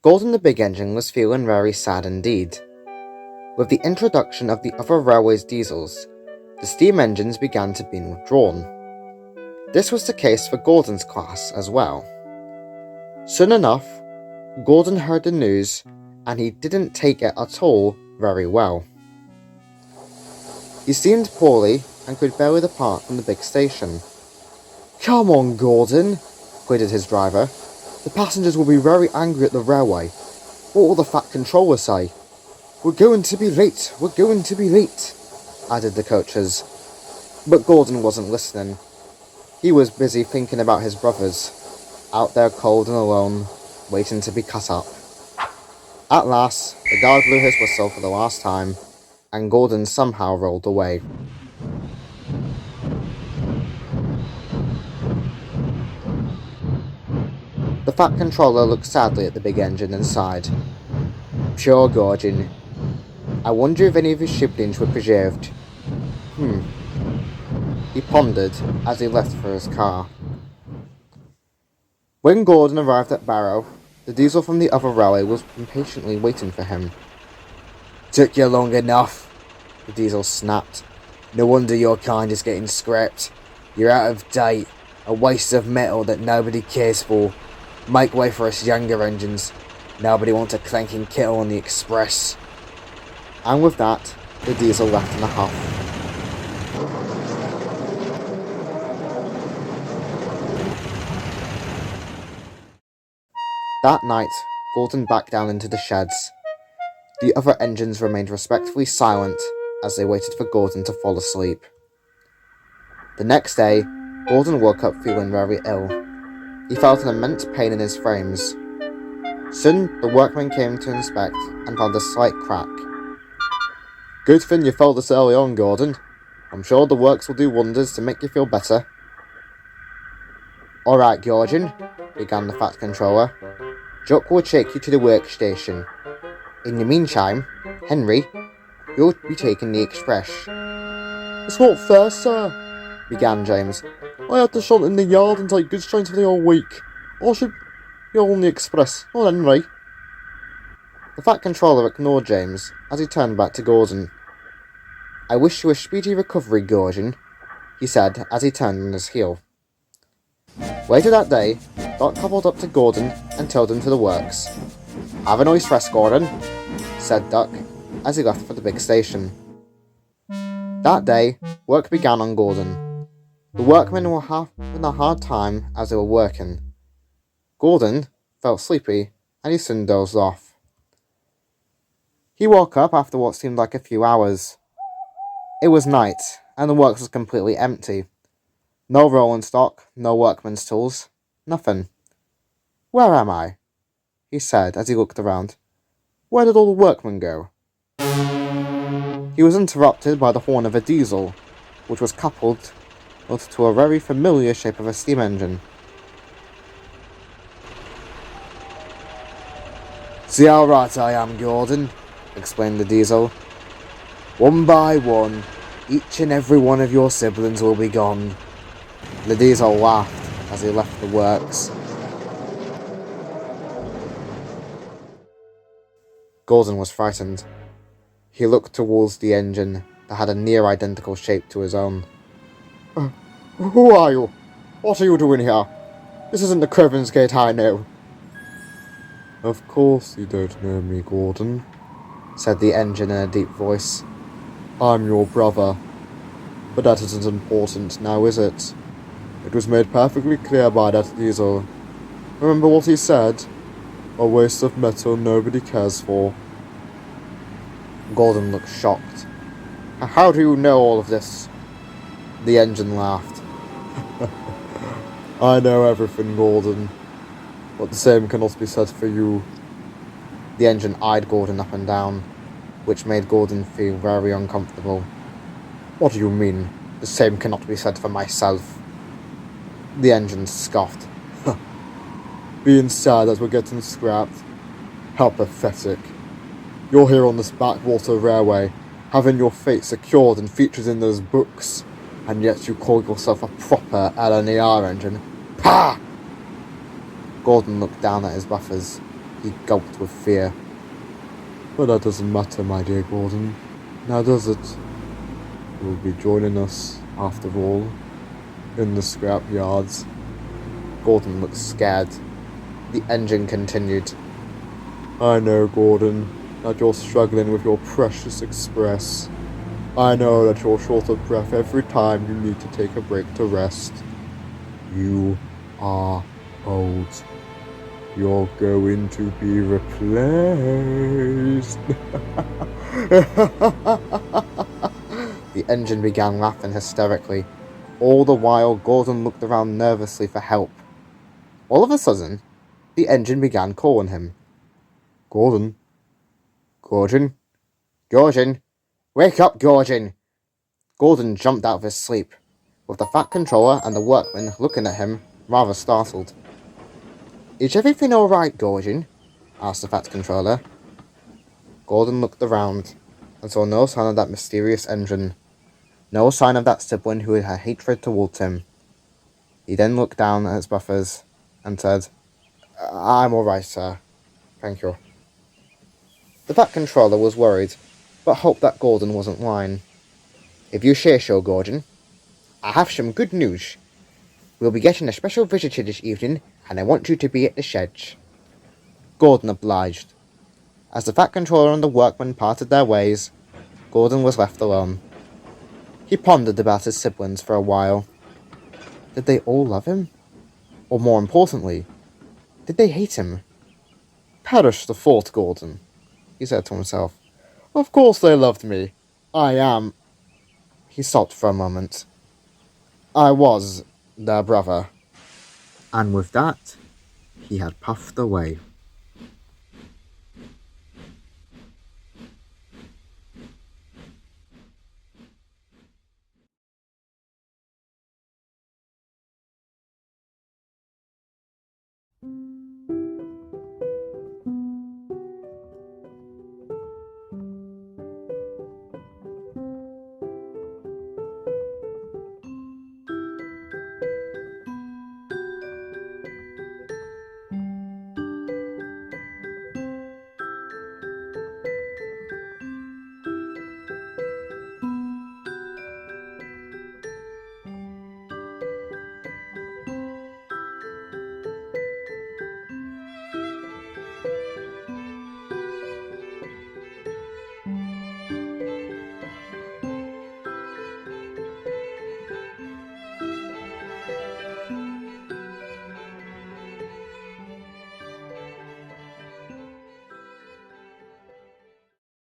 Gordon the Big Engine was feeling very sad indeed. With the introduction of the other railways' diesels, the steam engines began to be withdrawn. This was the case for Gordon's class as well. Soon enough, Gordon heard the news, and he didn't take it at all very well. He seemed poorly and could barely depart from the big station. "Come on, Gordon," pleaded his driver. "The passengers will be very angry at the railway. What will the fat controller say?" We're going to be late, added the coaches. But Gordon wasn't listening. He was busy thinking about his brothers, out there cold and alone, waiting to be cut up. At last, the guard blew his whistle for the last time, and Gordon somehow rolled away. The fat controller looked sadly at the big engine and sighed. "Poor Gordon. I wonder if any of his siblings were preserved." He pondered as he left for his car. When Gordon arrived at Barrow, the diesel from the other railway was impatiently waiting for him. "Took you long enough," the diesel snapped. "No wonder your kind is getting scrapped. You're out of date, a waste of metal that nobody cares for. Make way for us younger engines. Nobody wants a clanking kettle on the express." And with that, the diesel left in a huff. That night, Gordon backed down into the sheds. The other engines remained respectfully silent as they waited for Gordon to fall asleep. The next day, Gordon woke up feeling very ill. He felt an immense pain in his frames. Soon, the workmen came to inspect and found a slight crack. "Good thing you fell this early on, Gordon. I'm sure the works will do wonders to make you feel better." "Alright, Gordon," began the fat controller. "Jock will take you to the workstation. In the meantime, Henry, you'll be taking the express." "It's not fair, sir," began James. "I had to shunt in the yard and take goods trains for the whole week. I should go on the express, not Henry." The fat controller ignored James as he turned back to Gordon. "I wish you a speedy recovery, Gordon," he said as he turned on his heel. Later that day, Doc hobbled up to Gordon and told him to the works. "Have a nice rest, Gordon," said Doc as he left for the big station. That day, work began on Gordon. The workmen were having a hard time as they were working. Gordon felt sleepy and he soon dozed off. He woke up after what seemed like a few hours. It was night, and the works was completely empty. No rolling stock, no workman's tools, nothing. "Where am I?" he said as he looked around. "Where did all the workmen go?" He was interrupted by the horn of a diesel, which was coupled to a very familiar shape of a steam engine. "See how right I am, Gordon," explained the diesel. "One by one, each and every one of your siblings will be gone." The diesel laughed as he left the works. Gordon was frightened. He looked towards the engine that had a near identical shape to his own. Who are you? What are you doing here? This isn't the Cravens Gate I know." "Of course you don't know me, Gordon," said the engine in a deep voice. "I'm your brother. But that isn't important now, is it? It was made perfectly clear by that diesel. Remember what he said? A waste of metal nobody cares for." Gordon looked shocked. "How do you know all of this?" The engine laughed. "I know everything, Gordon. But the same cannot be said for you." The engine eyed Gordon up and down, which made Gordon feel very uncomfortable. "What do you mean, the same cannot be said for myself?" The engine scoffed. "Being sad that we're getting scrapped? How pathetic. You're here on this backwater railway, having your fate secured and featured in those books, and yet you call yourself a proper LNER engine. Pah!" Gordon looked down at his buffers. He gulped with fear. But that doesn't matter, my dear Gordon. Now does it? You'll be joining us, after all, in the scrap yards. Gordon looked scared. The engine continued. I know, Gordon, that you're struggling with your precious express. I know that you're short of breath every time you need to take a break to rest. You are old. You're going to be replaced. The engine began laughing hysterically. All the while, Gordon looked around nervously for help. All of a sudden, the engine began calling him. Gordon? Gordon? Gordon? Wake up, Gordon! Gordon jumped out of his sleep, with the Fat Controller and the workman looking at him, rather startled. Is everything alright, Gordon? Asked the Fat Controller. Gordon looked around, and saw no sign of that mysterious engine. No sign of that sibling who had hatred towards him. He then looked down at his buffers, and said, I'm alright, sir. Thank you. The Fat Controller was worried, but hoped that Gordon wasn't lying. If you say so, Gordon, I have some good news. We'll be getting a special visitor this evening, and I want you to be at the sheds. Gordon obliged. As the Fat Controller and the workman parted their ways, Gordon was left alone. He pondered about his siblings for a while. Did they all love him? Or more importantly, did they hate him? Perish the thought, Gordon, he said to himself. Of course they loved me. I am... He stopped for a moment. I was their brother. And with that, he had puffed away.